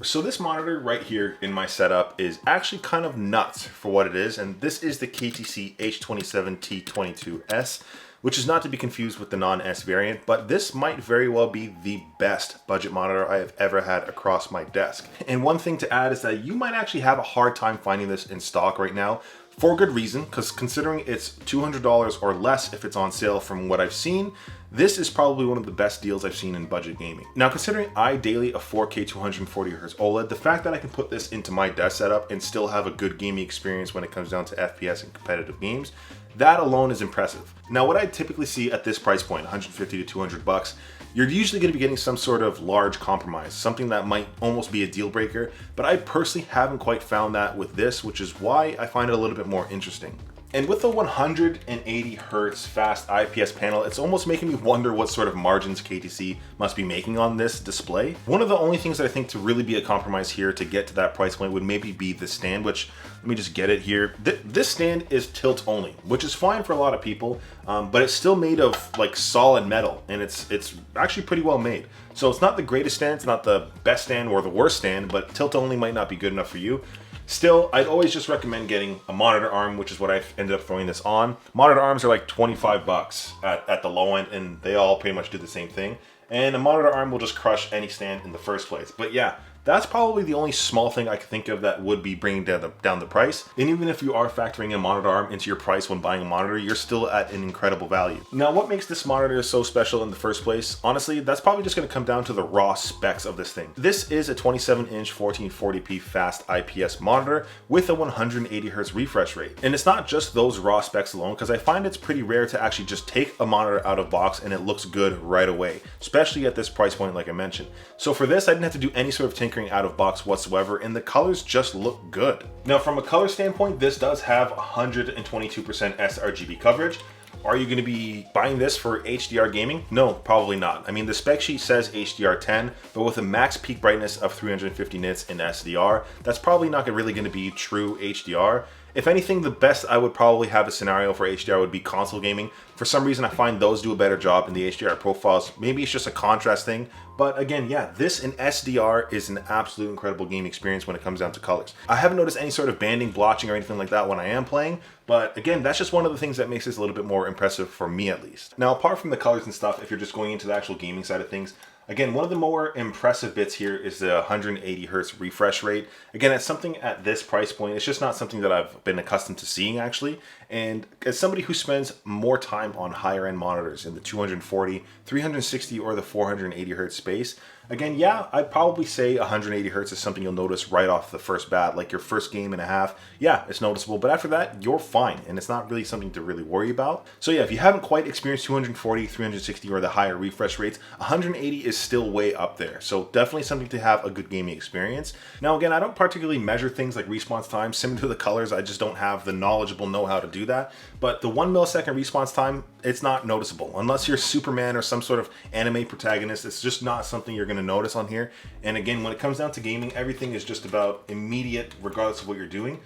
So this monitor right here in my setup is actually kind of nuts for what it is, and this is the KTC H27T22S, which is not to be confused with the non-S variant, but this might very well be the best budget monitor I have ever had across my desk. And one thing to add is that you might actually have a hard time finding this in stock right now, for good reason, because considering it's $200 or less if it's on sale from what I've seen, this is probably one of the best deals I've seen in budget gaming. Now, considering I daily a 4K 240Hz OLED, the fact that I can put this into my desk setup and still have a good gaming experience when it comes down to FPS and competitive games, that alone is impressive. Now, what I typically see at this price point, 150 to 200 bucks, you're usually going to be getting some sort of large compromise, something that might almost be a deal breaker, but I personally haven't quite found that with this, which is why I find it a little bit more interesting. And with the 180 Hz fast IPS panel, it's almost making me wonder what sort of margins KTC must be making on this display. One of the only things that I think to really be a compromise here to get to that price point would maybe be the stand, which, let me just get it here. This stand is tilt only, which is fine for a lot of people, but it's still made of like solid metal, and it's actually pretty well made. So it's not the greatest stand, it's not the best stand or the worst stand, but tilt only might not be good enough for you. Still, I'd always just recommend getting a monitor arm, which is what I ended up throwing this on. Monitor arms are like 25 bucks at the low end, and they all pretty much do the same thing. And a monitor arm will just crush any stand in the first place. But yeah, that's probably the only small thing I can think of that would be bringing down the price. And even if you are factoring a monitor arm into your price when buying a monitor, you're still at an incredible value. Now, what makes this monitor so special in the first place? Honestly, that's probably just going to come down to the raw specs of this thing. This is a 27-inch 1440p fast IPS monitor with a 180 Hz refresh rate. And it's not just those raw specs alone, because I find it's pretty rare to actually just take a monitor out of box and it looks good right away, especially at this price point like I mentioned. So for this, I didn't have to do any sort of tinkering out of box whatsoever, and the colors just look good. Now, from a color standpoint, this does have 122% sRGB coverage. Are you going to be buying this for HDR gaming? No, probably not. I mean, the spec sheet says HDR10, but with a max peak brightness of 350 nits in SDR, that's probably not really going to be true HDR. If anything, the best I would probably have a scenario for HDR would be console gaming. For some reason, I find those do a better job in the HDR profiles. Maybe it's just a contrast thing, but again, yeah, this in SDR is an absolute incredible game experience when it comes down to colors. I haven't noticed any sort of banding, blotching, or anything like that when I am playing, but again, that's just one of the things that makes this a little bit more impressive for me at least. Now, apart from the colors and stuff, if you're just going into the actual gaming side of things, again, one of the more impressive bits here is the 180 Hz refresh rate. Again, it's something at this price point, it's just not something that I've been accustomed to seeing actually. And as somebody who spends more time on higher end monitors in the 240, 360, or the 480 Hz space, again, yeah, I'd probably say 180 Hz is something you'll notice right off the first bat, like your first game and a half. Yeah, it's noticeable, but after that, you're fine, and it's not really something to really worry about. So yeah, if you haven't quite experienced 240, 360, or the higher refresh rates, 180 is still way up there. So definitely something to have a good gaming experience. Now again, I don't particularly measure things like response time, similar to the colors. I just don't have the knowledgeable know-how to do that. But the 1 millisecond response time, it's not noticeable. Unless you're Superman or some sort of anime protagonist, it's just not something you're gonna notice on here. And again, when it comes down to gaming, everything is just about immediate, regardless of what you're doing.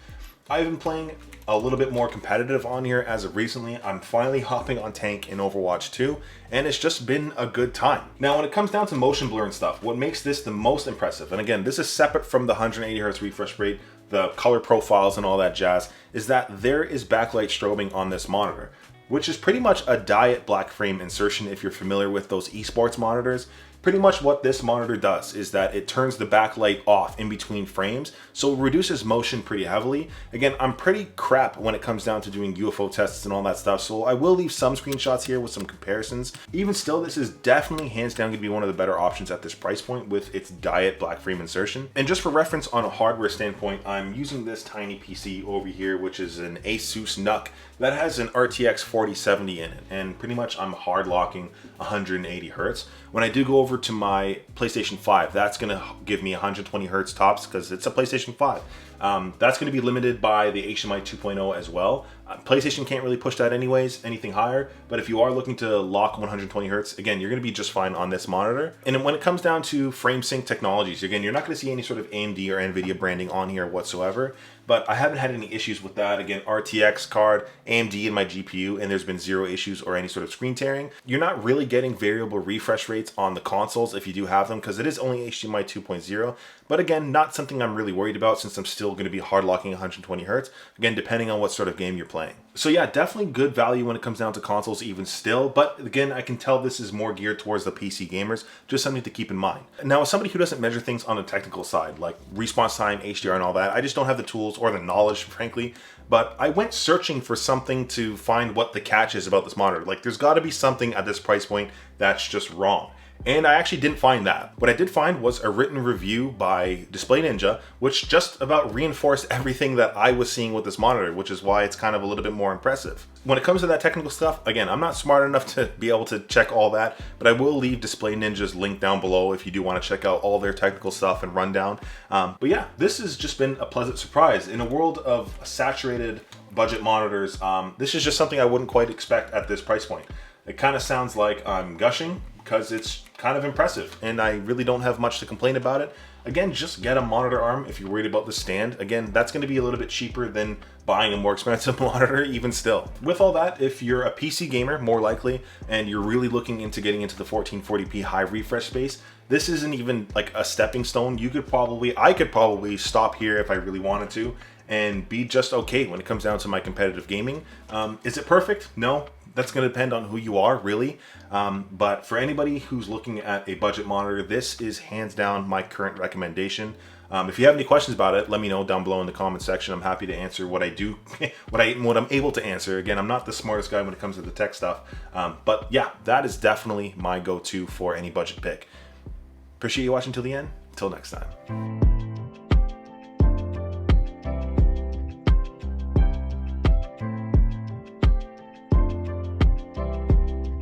I've been playing a little bit more competitive on here as of recently. I'm finally hopping on tank in Overwatch 2, and it's just been a good time. Now, when it comes down to motion blur and stuff, what makes this the most impressive, and again, this is separate from the 180 Hz refresh rate, the color profiles and all that jazz, is that there is backlight strobing on this monitor, which is pretty much a diet black frame insertion if you're familiar with those esports monitors. Pretty much what this monitor does is that it turns the backlight off in between frames, so it reduces motion pretty heavily. Again, I'm pretty crap when it comes down to doing UFO tests and all that stuff, so I will leave some screenshots here with some comparisons. Even still, this is definitely hands down going to be one of the better options at this price point with its diet black frame insertion. And just for reference on a hardware standpoint, I'm using this tiny PC over here, which is an Asus NUC that has an RTX 4070 in it, and pretty much I'm hard locking 180 Hz. When I do go over to my PlayStation 5, that's going to give me 120 Hz tops because it's a PlayStation 5. That's going to be limited by the HDMI 2.0 as well. PlayStation can't really push that anyways, anything higher, but if you are looking to lock 120 Hz, again, you're going to be just fine on this monitor. And then when it comes down to frame sync technologies, again, you're not going to see any sort of AMD or NVIDIA branding on here whatsoever, but I haven't had any issues with that. Again, RTX card, AMD in my GPU, and there's been zero issues or any sort of screen tearing. You're not really getting variable refresh rates on the consoles if you do have them, because it is only HDMI 2.0, but again, not something I'm really worried about since I'm still going to be hard locking 120 hertz, again, depending on what sort of game you're playing. So yeah, definitely good value when it comes down to consoles even still, but again, I can tell this is more geared towards the PC gamers, just something to keep in mind. Now, as somebody who doesn't measure things on the technical side, like response time, HDR and all that, I just don't have the tools or the knowledge, frankly, but I went searching for something to find what the catch is about this monitor. Like, there's got to be something at this price point that's just wrong. And I actually didn't find that. What I did find was a written review by Display Ninja, which just about reinforced everything that I was seeing with this monitor, which is why it's kind of a little bit more impressive. When it comes to that technical stuff, again, I'm not smart enough to be able to check all that, but I will leave Display Ninja's link down below if you do want to check out all their technical stuff and rundown. But yeah, this has just been a pleasant surprise. In a world of saturated budget monitors, this is just something I wouldn't quite expect at this price point. It kind of sounds like I'm gushing because it's kind of impressive and I really don't have much to complain about it. Again, just get a monitor arm if you're worried about the stand. Again, that's going to be a little bit cheaper than buying a more expensive monitor even still. With all that, if you're a PC gamer, more likely, and you're really looking into getting into the 1440p high refresh space, this isn't even like a stepping stone. I could probably stop here if I really wanted to and be just okay when it comes down to my competitive gaming. Is it perfect? No. That's going to depend on who you are, really. But for anybody who's looking at a budget monitor, this is hands down my current recommendation. If you have any questions about it, let me know down below in the comment section. I'm happy to answer what I do, what I'm able to answer. Again, I'm not the smartest guy when it comes to the tech stuff. But yeah, that is definitely my go-to for any budget pick. Appreciate you watching till the end. Until next time.